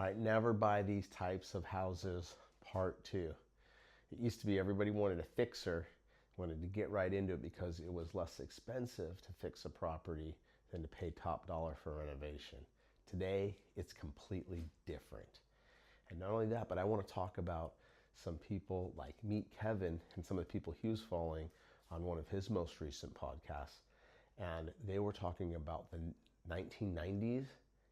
All right, never buy these types of houses, part two. It used to be everybody wanted a fixer, wanted to get right into it because it was less expensive to fix a property than to pay top dollar for renovation. Today, it's completely different. And not only that, but I want to talk about some people like Meet Kevin and some of the people he was following on one of his most recent podcasts. And they were talking about the 1990s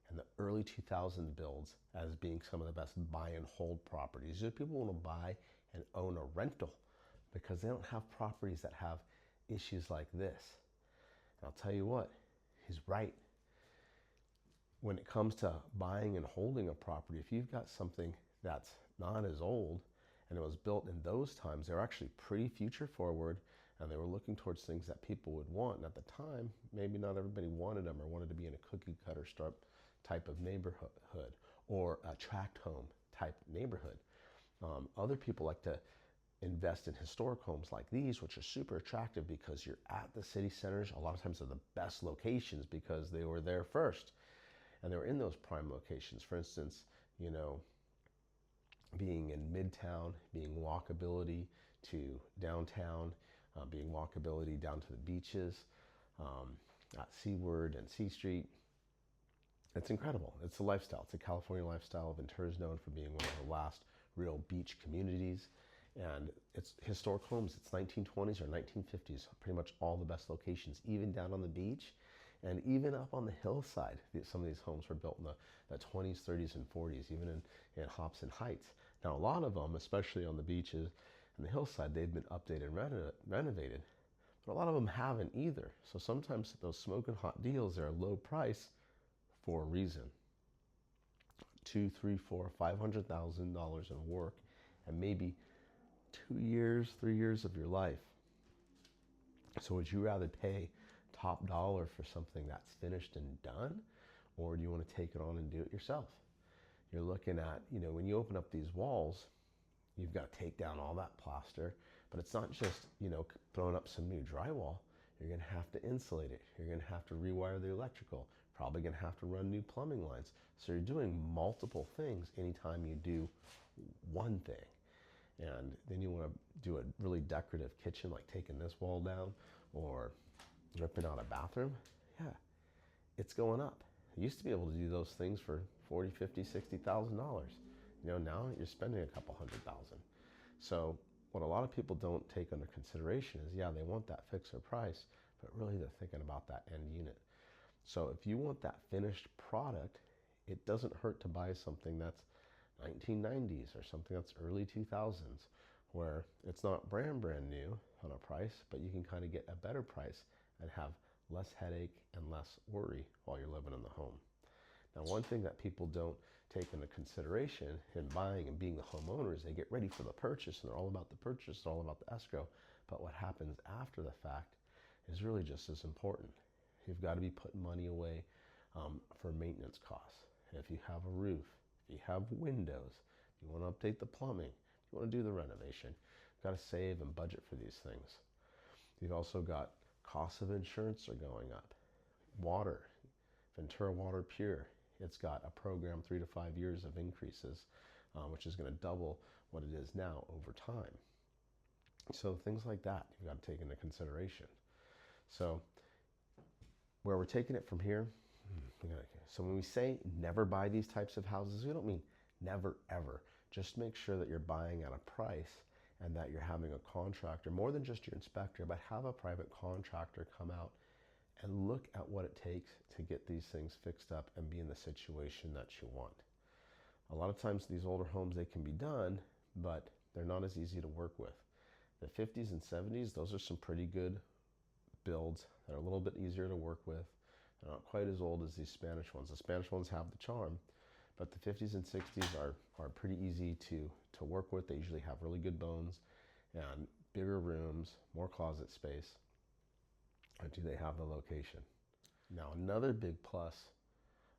and the early 2000s builds as being some of the best buy and hold properties. Just people want to buy and own a rental because they don't have properties that have issues like this. And I'll tell you what, he's right. When it comes to buying and holding a property, if you've got something that's not as old and it was built in those times, they're actually pretty future forward and they were looking towards things that people would want. And at the time, maybe not everybody wanted them or wanted to be in a cookie cutter type of neighborhood or a tract home type neighborhood. Other people like to invest in historic homes like these, which are super attractive because you're at the city centers. A lot of times they're the best locations because they were there first and they were in those prime locations. For instance, being in Midtown, being walkability to downtown, being walkability down to the beaches, at Seaward and C Street. It's incredible. It's a lifestyle. It's a California lifestyle. Ventura is known for being one of the last real beach communities. And it's historic homes. It's 1920s or 1950s. Pretty much all the best locations, even down on the beach. And even up on the hillside, some of these homes were built in the 20s, 30s, and 40s, even in Hobson Heights. Now, a lot of them, especially on the beaches and the hillside, they've been updated and renovated. But a lot of them haven't either. So sometimes those smoking hot deals are a low price for a reason. $2, $3, $4, $500,000 in work, and maybe 2 years, 3 years of your life. So would you rather pay top dollar for something that's finished and done, or do you want to take it on and do it yourself? You're looking at, when you open up these walls, you've got to take down all that plaster, but it's not just, throwing up some new drywall. You're going to have to insulate it. You're going to have to rewire the electrical. Probably going to have to run new plumbing lines. So you're doing multiple things anytime you do one thing. And then you want to do a really decorative kitchen, like taking this wall down or ripping out a bathroom. Yeah, it's going up. You used to be able to do those things for $40, $50, $60,000. Now you're spending a couple $100,000. So what a lot of people don't take under consideration is, they want that fixer price, but really they're thinking about that end unit. So if you want that finished product, it doesn't hurt to buy something that's 1990s or something that's early 2000s, where it's not brand new on a price, but you can kind of get a better price and have less headache and less worry while you're living in the home. Now, one thing that people don't take into consideration in buying and being the homeowner is they get ready for the purchase and they're all about the purchase, they're all about the escrow. But what happens after the fact is really just as important. You've got to be putting money away for maintenance costs. If you have a roof, if you have windows, if you want to update the plumbing, if you want to do the renovation, you've got to save and budget for these things. You've also got costs of insurance are going up. Water, Ventura Water Pure, it's got a program 3 to 5 years of increases, which is going to double what it is now over time. So things like that you've got to take into consideration. So where we're taking it from here, so when we say never buy these types of houses, we don't mean never ever. Just make sure that you're buying at a price and that you're having a contractor, more than just your inspector, but have a private contractor come out and look at what it takes to get these things fixed up and be in the situation that you want. A lot of times these older homes, they can be done, but they're not as easy to work with. The 50s and 70s, those are some pretty good builds that are a little bit easier to work with. They're not quite as old as these Spanish ones. The Spanish ones have the charm, but the 50s and 60s are pretty easy to work with. They usually have really good bones and bigger rooms, more closet space. Or do they have the location? Now, another big plus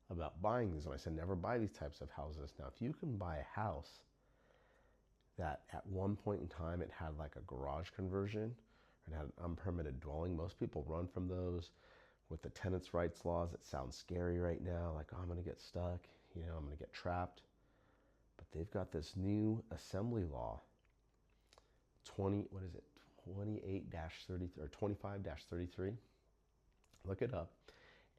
about buying these, when I said never buy these types of houses, now if you can buy a house that at one point in time it had like a garage conversion, or it had an unpermitted dwelling, most people run from those. With the tenants' rights laws, it sounds scary right now, like, oh, I'm gonna get stuck, I'm gonna get trapped. they've got this new assembly law, 28-30 or 25-33. Look it up.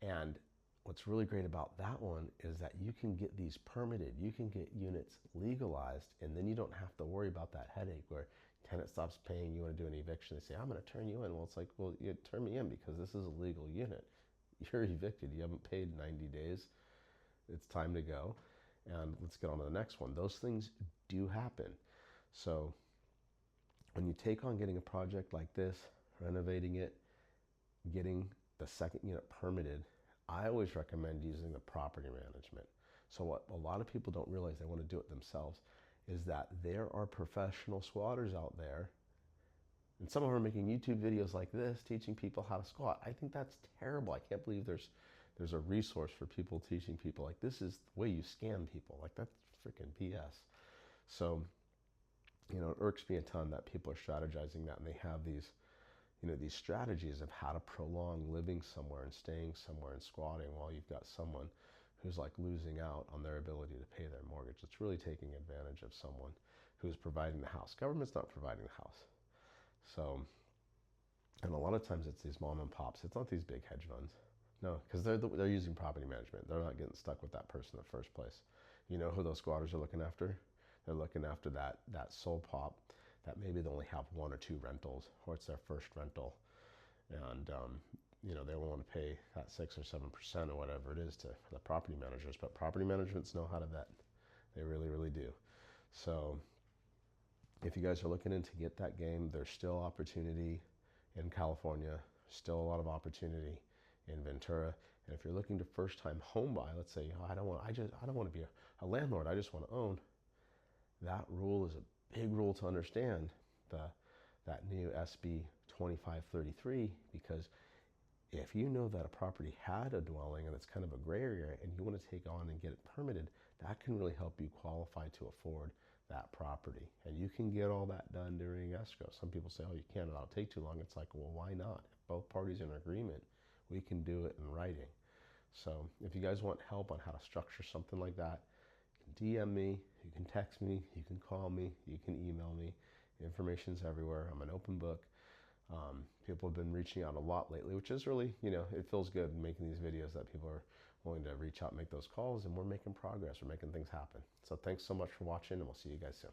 And what's really great about that one is that you can get these permitted. You can get units legalized, and then you don't have to worry about that headache where tenant stops paying, you want to do an eviction. They say, I'm going to turn you in. Well, it's like, well, you turn me in because this is a legal unit. You're evicted. You haven't paid 90 days. It's time to go. And let's get on to the next one. Those things do happen. So when you take on getting a project like this, renovating it, getting the second unit permitted, I always recommend using the property management. So what a lot of people don't realize, they want to do it themselves, is that there are professional squatters out there, and some of them are making YouTube videos like this teaching people how to squat. I think that's terrible. I can't believe there's a resource for people teaching people like this is the way you scam people. Like, that's freaking BS. So, you know, it irks me a ton that people are strategizing that, and they have these, you know, these strategies of how to prolong living somewhere and staying somewhere and squatting while you've got someone who's like losing out on their ability to pay their mortgage. It's really taking advantage of someone who's providing the house. Government's not providing the house. So, and a lot of times it's these mom and pops. It's not these big hedge funds. No, because they're using property management. They're not getting stuck with that person in the first place. You know who those squatters are looking after? They're looking after that sole pop that maybe they only have 1 or 2 rentals, or it's their first rental, and you know, they want to pay that 6 or 7% or whatever it is to the property managers. But property managements know how to vet. They really, really do. So if you guys are looking in to get that game, there's still opportunity in California, still a lot of opportunity in Ventura. And if you're looking to first-time home buy, let's say, oh, I don't want to be a landlord, I just want to own. That rule is a big rule to understand, that new SB 2533, because if you know that a property had a dwelling and it's kind of a gray area and you want to take on and get it permitted, that can really help you qualify to afford that property. And you can get all that done during escrow. Some people say, oh, you can't, it'll take too long. It's like, well, why not? If both parties are in agreement, we can do it in writing. So if you guys want help on how to structure something like that, you can DM me, you can text me, you can call me, you can email me. Information's everywhere. I'm an open book. People have been reaching out a lot lately, which is really, you know, it feels good making these videos that people are willing to reach out, make those calls, and we're making progress. We're making things happen. So thanks so much for watching, and we'll see you guys soon.